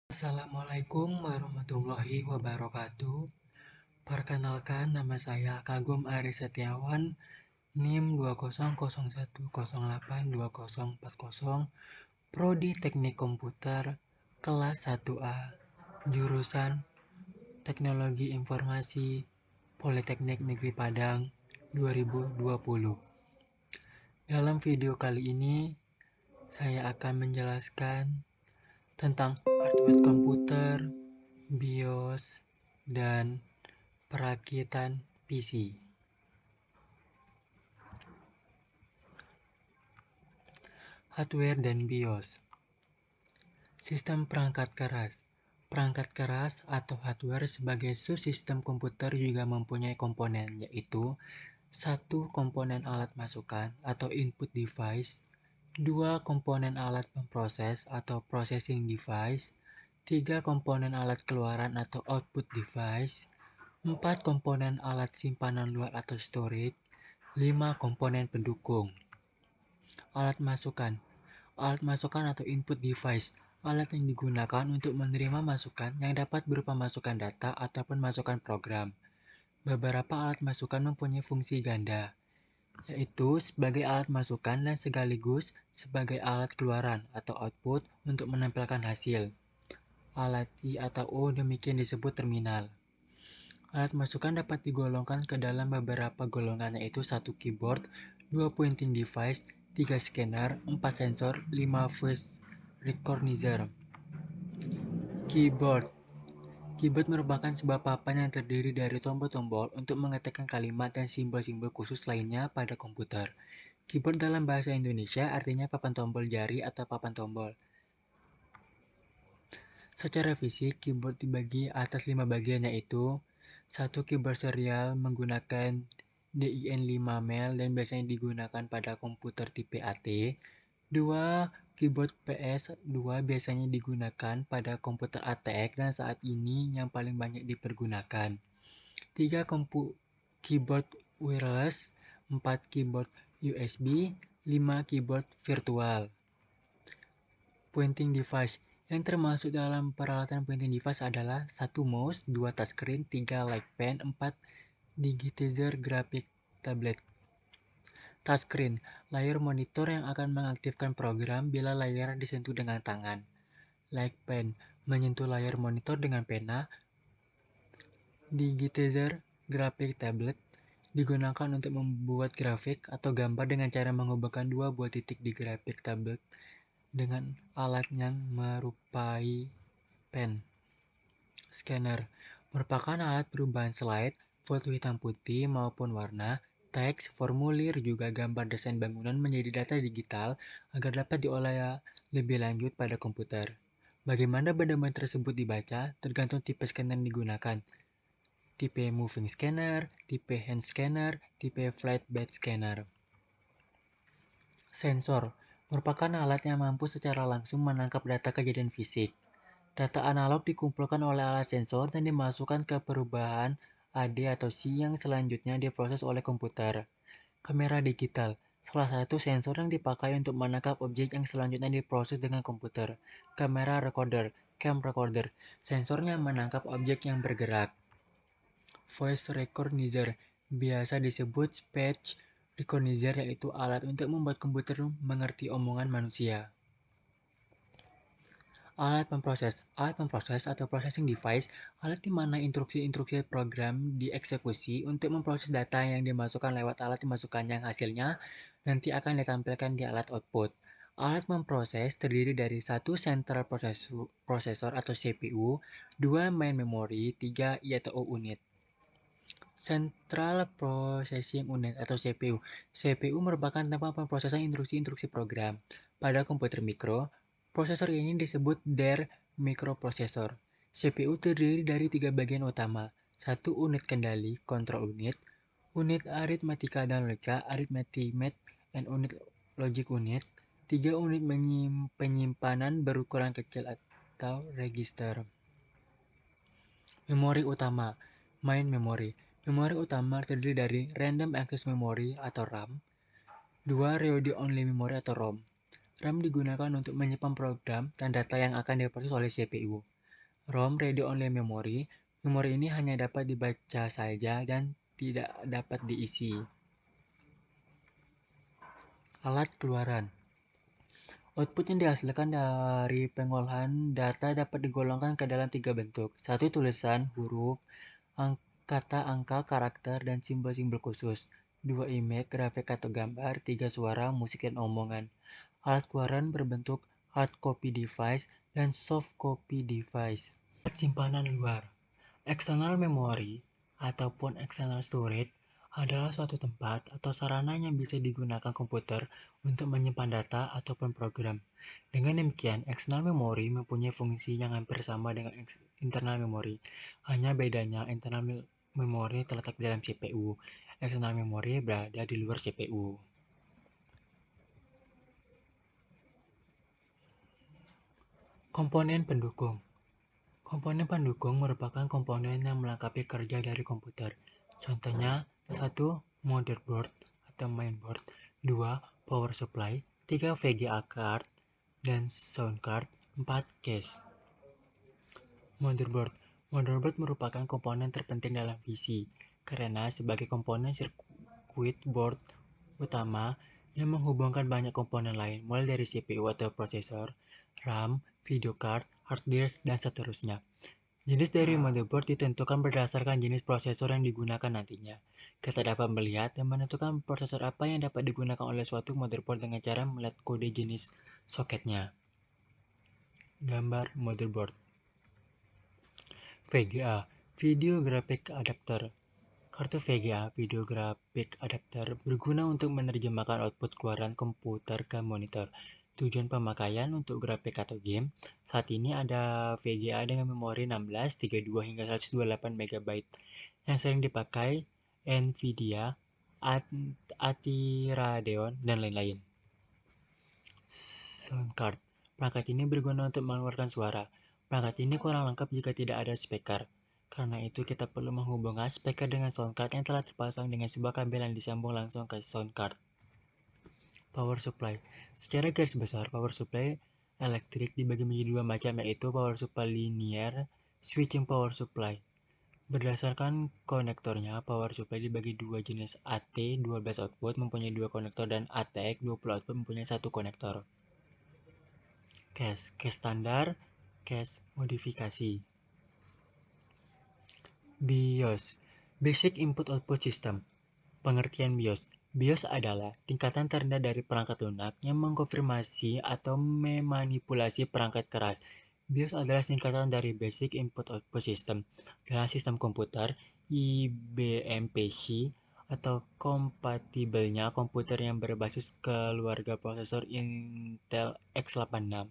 Assalamualaikum warahmatullahi wabarakatuh. Perkenalkan, nama saya Kagum Ari Setiawan, NIM 20010182040, Prodi Teknik Komputer, kelas 1A, jurusan Teknologi Informasi, Politeknik Negeri Padang, 2020. Dalam video kali ini, saya akan menjelaskan tentang hardware komputer, BIOS, dan perakitan PC. Hardware dan BIOS. Sistem perangkat keras. Perangkat keras atau hardware sebagai subsistem komputer juga mempunyai komponen, yaitu 1. Komponen alat masukan atau input device, 2. Komponen alat pemproses atau processing device, 3. Komponen alat keluaran atau output device, 4. Komponen alat simpanan luar atau storage, 5. Komponen pendukung. Alat masukan. Alat masukan atau input device, alat yang digunakan untuk menerima masukan yang dapat berupa masukan data ataupun masukan program. Beberapa alat masukan mempunyai fungsi ganda, yaitu sebagai alat masukan dan sekaligus sebagai alat keluaran atau output untuk menampilkan hasil. Alat I atau O demikian disebut terminal. Alat masukan dapat digolongkan ke dalam beberapa golongan, yaitu 1. Keyboard, 2. Pointing device, 3. Scanner, 4. Sensor, 5. Voice recognizer. Keyboard. Keyboard merupakan sebuah papan yang terdiri dari tombol-tombol untuk mengetikkan kalimat dan simbol-simbol khusus lainnya pada komputer. Keyboard dalam bahasa Indonesia artinya papan tombol jari atau papan tombol. Secara fisik, keyboard dibagi atas 5 bagian, yaitu 1. Keyboard serial menggunakan DIN5 mel dan biasanya digunakan pada komputer tipe AT. 2. Keyboard PS2 biasanya digunakan pada komputer ATX dan saat ini yang paling banyak dipergunakan. 3. Keyboard wireless, 4. Keyboard USB, 5. Keyboard virtual. Pointing device. Yang termasuk dalam peralatan pointing device adalah 1. Mouse, 2. Touchscreen, 3. Like pen, 4. Digitizer graphic tablet. Touchscreen, layar monitor yang akan mengaktifkan program bila layar disentuh dengan tangan. Like pen, menyentuh layar monitor dengan pena. Digitizer graphic tablet, digunakan untuk membuat grafik atau gambar dengan cara menghubungkan dua buah titik di graphic tablet dengan alat yang merupai pen. Scanner, merupakan alat perubahan slide, foto hitam putih maupun warna, teks, formulir, juga gambar desain bangunan menjadi data digital agar dapat diolah lebih lanjut pada komputer. Bagaimana benda-benda tersebut dibaca tergantung tipe scanner yang digunakan. Tipe moving scanner, tipe hand scanner, tipe flatbed scanner. Sensor, merupakan alat yang mampu secara langsung menangkap data kejadian fisik. Data analog dikumpulkan oleh alat sensor dan dimasukkan ke perubahan AD atau C yang selanjutnya diproses oleh komputer. Kamera digital, salah satu sensor yang dipakai untuk menangkap objek yang selanjutnya diproses dengan komputer. Kamera recorder, cam recorder, sensornya menangkap objek yang bergerak. Voice recognizer, biasa disebut speech recognizer, yaitu alat untuk membuat komputer mengerti omongan manusia. Alat pemproses atau processing device, alat di mana instruksi-instruksi program dieksekusi untuk memproses data yang dimasukkan lewat alat dimasukkan yang hasilnya nanti akan ditampilkan di alat output. Alat memproses terdiri dari 1. Central Processor atau CPU, 2. Main Memory, 3. I atau O unit. Central Processing Unit atau CPU. CPU merupakan tempat pemrosesan instruksi-instruksi program. Pada komputer mikro, prosesor ini disebut DAR microprocessor. CPU terdiri dari 3 bagian utama. 1. Unit kendali, control unit. Unit aritmatika dan logika, arithmetic and unit logic unit. 3. Unit penyimpanan berukuran kecil atau register. Memori utama, main memory. Memori utama terdiri dari Random Access Memory atau RAM, 2. Read Only Memory atau ROM. RAM digunakan untuk menyimpan program dan data yang akan diproses oleh CPU. ROM, Read Only Memory. Memori ini hanya dapat dibaca saja dan tidak dapat diisi. Alat keluaran. Output yang dihasilkan dari pengolahan data dapat digolongkan ke dalam 3 bentuk. 1. Tulisan, huruf, kata, angka, karakter, dan simbol-simbol khusus. 2. Image, grafik atau gambar. 3. Suara, musik, dan omongan. Alat keluaran berbentuk hard copy device dan soft copy device. Alat simpanan luar. External memory ataupun external storage adalah suatu tempat atau sarana yang bisa digunakan komputer untuk menyimpan data ataupun program. Dengan demikian, external memory mempunyai fungsi yang hampir sama dengan internal memory. Hanya bedanya internal memory terletak di dalam CPU, external memory berada di luar CPU. Komponen pendukung. Komponen pendukung merupakan komponen yang melengkapi kerja dari komputer. Contohnya, 1. Motherboard atau mainboard, 2. Power supply, 3. VGA card, dan sound card, 4. Case. Motherboard. Motherboard merupakan komponen terpenting dalam PC, karena sebagai komponen sirkuit board utama yang menghubungkan banyak komponen lain, mulai dari CPU atau prosesor, RAM, video card, hard disk, dan seterusnya. Jenis dari motherboard ditentukan berdasarkan jenis prosesor yang digunakan nantinya. Kita dapat melihat dan menentukan prosesor apa yang dapat digunakan oleh suatu motherboard dengan cara melihat kode jenis soketnya. Gambar motherboard. VGA, Video Graphic Adapter. Kartu VGA, Video Graphic Adapter, berguna untuk menerjemahkan output keluaran komputer ke monitor. Tujuan pemakaian untuk grafik atau game. Saat ini ada VGA dengan memori 16, 32 hingga 128 MB yang sering dipakai Nvidia, ATI Radeon, dan lain-lain. Sound card. Perangkat ini berguna untuk mengeluarkan suara. Perangkat ini kurang lengkap jika tidak ada speaker. Karena itu kita perlu menghubungkan speaker dengan sound card yang telah terpasang dengan sebuah kabel yang disambung langsung ke sound card. Power supply. Secara garis besar, power supply elektrik dibagi menjadi dua macam, yaitu power supply linear, switching power supply. Berdasarkan konektornya, power supply dibagi dua jenis. AT12 output mempunyai dua konektor dan ATX20 output mempunyai satu konektor. Case standar, case modifikasi. BIOS, Basic Input Output System. Pengertian BIOS. BIOS adalah tingkatan terendah dari perangkat lunak yang mengkonfirmasi atau memanipulasi perangkat keras. BIOS adalah singkatan dari Basic Input Output System. Dalam sistem komputer, IBM PC atau kompatibelnya komputer yang berbasis keluarga prosesor Intel x86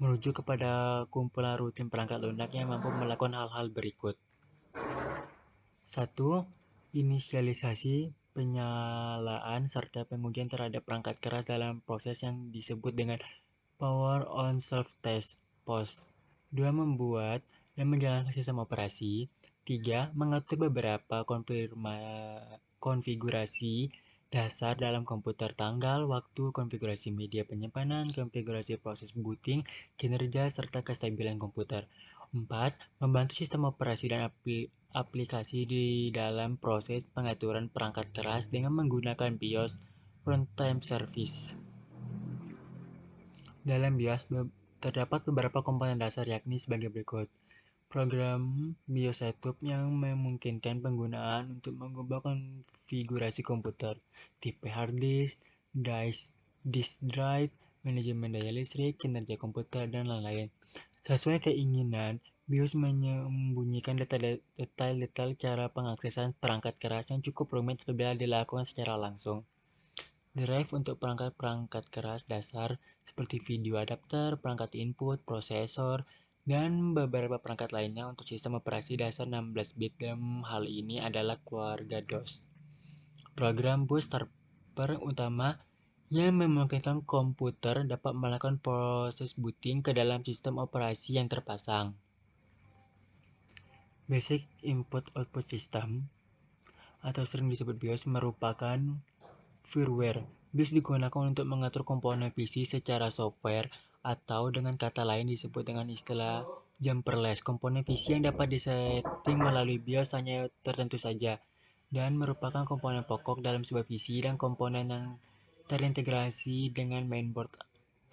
merujuk kepada kumpulan rutin perangkat lunak yang mampu melakukan hal-hal berikut. 1. Inisialisasi, penyalaan, serta pengujian terhadap perangkat keras dalam proses yang disebut dengan Power on Self-Test (POS). 2. Membuat dan menjalankan sistem operasi. 3. Mengatur beberapa konfigurasi dasar dalam komputer, tanggal, waktu, konfigurasi media penyimpanan, konfigurasi proses booting, kinerja, serta kestabilan komputer. 4. Membantu sistem operasi dan aplikasi di dalam proses pengaturan perangkat keras dengan menggunakan BIOS Runtime Service. Dalam BIOS terdapat beberapa komponen dasar, yakni sebagai berikut. Program BIOS Setup yang memungkinkan penggunaan untuk mengubah konfigurasi komputer, tipe hard disk drive, manajemen daya listrik, kinerja komputer, dan lain-lain. Sesuai keinginan, BIOS menyembunyikan detail-detail cara pengaksesan perangkat keras yang cukup rumit apabila dilakukan secara langsung. Drive untuk perangkat-perangkat keras dasar seperti video adapter, perangkat input, prosesor, dan beberapa perangkat lainnya untuk sistem operasi dasar 16-bit. Dalam hal ini adalah keluarga DOS. Program bootstrapper utama yang memungkinkan komputer dapat melakukan proses booting ke dalam sistem operasi yang terpasang. Basic Input Output System atau sering disebut BIOS merupakan firmware. BIOS digunakan untuk mengatur komponen PC secara software, atau dengan kata lain disebut dengan istilah Jumperless, komponen VC yang dapat disetting melalui BIOS hanya tertentu saja, dan merupakan komponen pokok dalam sebuah VC dan komponen yang terintegrasi dengan mainboard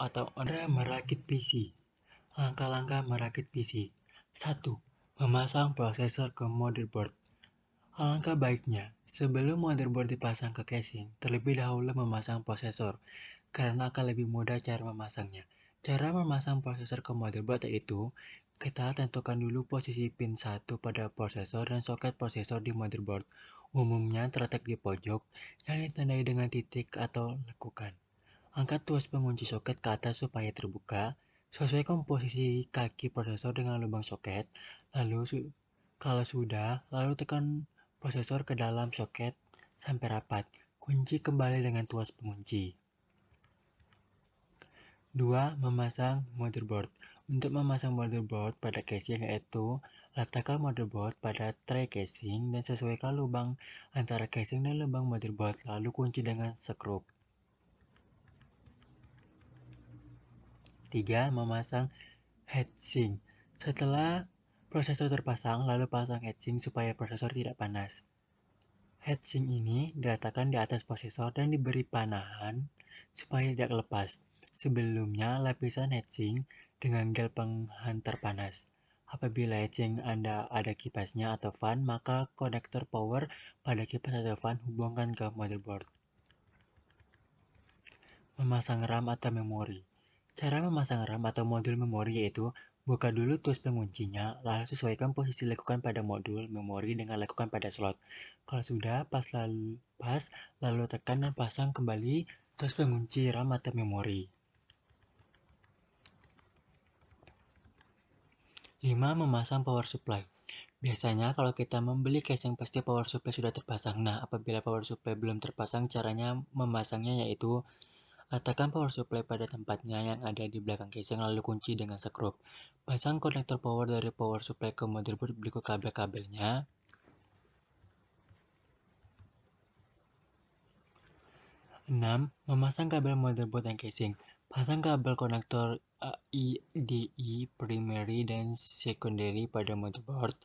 atau merakit PC. Langkah-langkah merakit PC. 1. Memasang prosesor ke motherboard. Alangkah baiknya, sebelum motherboard dipasang ke casing, terlebih dahulu memasang prosesor, karena akan lebih mudah cara memasangnya. Cara memasang prosesor ke motherboard yaitu, kita tentukan dulu posisi pin 1 pada prosesor dan soket prosesor di motherboard. Umumnya terletak di pojok, yang ditandai dengan titik atau lekukan. Angkat tuas pengunci soket ke atas supaya terbuka. Sesuaikan posisi kaki prosesor dengan lubang soket. Kalau sudah, lalu tekan prosesor ke dalam soket sampai rapat. Kunci kembali dengan tuas pengunci. 2. Memasang motherboard. Untuk memasang motherboard pada casing yaitu letakkan motherboard pada tray casing dan sesuaikan lubang antara casing dan lubang motherboard, lalu kunci dengan skrup. 3. Memasang heatsink. Setelah prosesor terpasang, lalu pasang heatsink supaya prosesor tidak panas. Heatsink ini diletakkan di atas prosesor dan diberi panahan supaya tidak lepas. Sebelumnya, lapisan heatsink dengan gel penghantar panas. Apabila heatsink Anda ada kipasnya atau fan, maka konektor power pada kipas atau fan hubungkan ke motherboard. Memasang RAM atau memori. Cara memasang RAM atau modul memori yaitu buka dulu tuas penguncinya, lalu sesuaikan posisi lekukan pada modul memori dengan lekukan pada slot. Kalau sudah lalu tekan dan pasang kembali tuas pengunci RAM atau memori. 5. Memasang power supply. Biasanya kalau kita membeli casing pasti power supply sudah terpasang. Nah, apabila power supply belum terpasang, caranya memasangnya yaitu letakkan power supply pada tempatnya yang ada di belakang casing lalu kunci dengan skrup. Pasang konektor power dari power supply ke motherboard berikut kabel-kabelnya. 6. Memasang kabel motherboard dan casing. Pasang kabel konektor IDE primary dan secondary pada motherboard.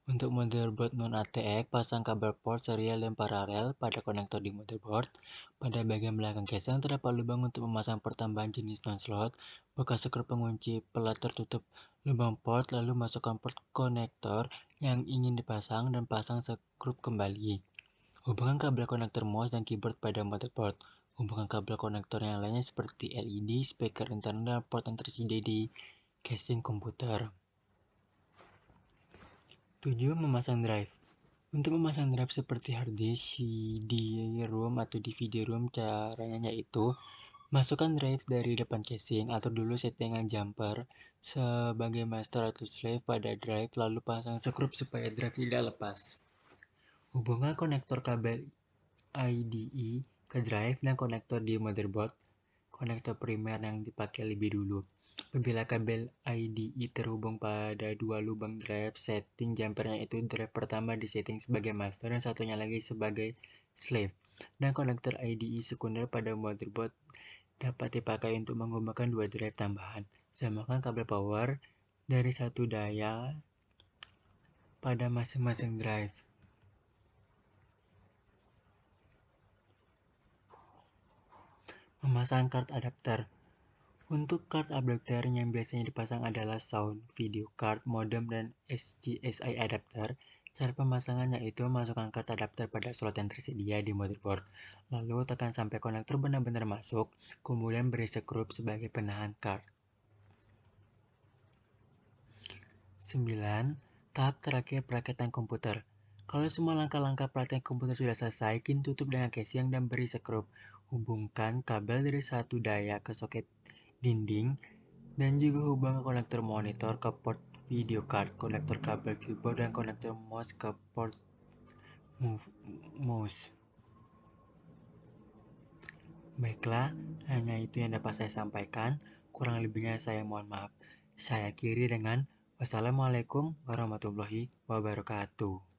Untuk motherboard non-ATX, pasang kabel port serial dan paralel pada konektor di motherboard. Pada bagian belakang casing terdapat lubang untuk memasang pertambahan jenis non-slot. Buka skrup pengunci pelat tertutup lubang port, lalu masukkan port konektor yang ingin dipasang dan pasang skrup kembali. Hubungkan kabel konektor mouse dan keyboard pada motherboard. Hubungkan kabel konektor yang lainnya seperti LED, speaker internal, dan port yang tersedia di casing komputer. 7. Memasang drive. Untuk memasang drive seperti hard disk, CD-ROM atau DVD-ROM, caranya yaitu masukkan drive dari depan casing, atur dulu settingan jumper sebagai master atau slave pada drive, lalu pasang skrup supaya drive tidak lepas. Hubungkan konektor kabel IDE ke drive dan konektor di motherboard, konektor primer yang dipakai lebih dulu. Apabila kabel IDE terhubung pada dua lubang drive, setting jumpernya itu drive pertama disetting sebagai master dan satunya lagi sebagai slave. Dan konektor IDE sekunder pada motherboard dapat dipakai untuk menghubungkan dua drive tambahan. Samakan kabel power dari satu daya pada masing-masing drive. Memasang card adapter. Untuk card adapter yang biasanya dipasang adalah sound, video card, modem, dan SGSI adapter. Cara pemasangannya itu masukkan card adapter pada slot yang tersedia di motherboard. Lalu tekan sampai konektor benar-benar masuk, kemudian beri skrup sebagai penahan card. 9. Tahap terakhir perakitan komputer. Kalau semua langkah-langkah perakitan komputer sudah selesai, kini tutup dengan casing dan beri skrup. Hubungkan kabel dari satu daya ke soket dinding dan juga hubungkan konektor monitor ke port video card, konektor kabel keyboard, dan konektor mouse ke port mouse. Baiklah, hanya itu yang dapat saya sampaikan. Kurang lebihnya saya mohon maaf. Saya akhiri dengan wassalamualaikum warahmatullahi wabarakatuh.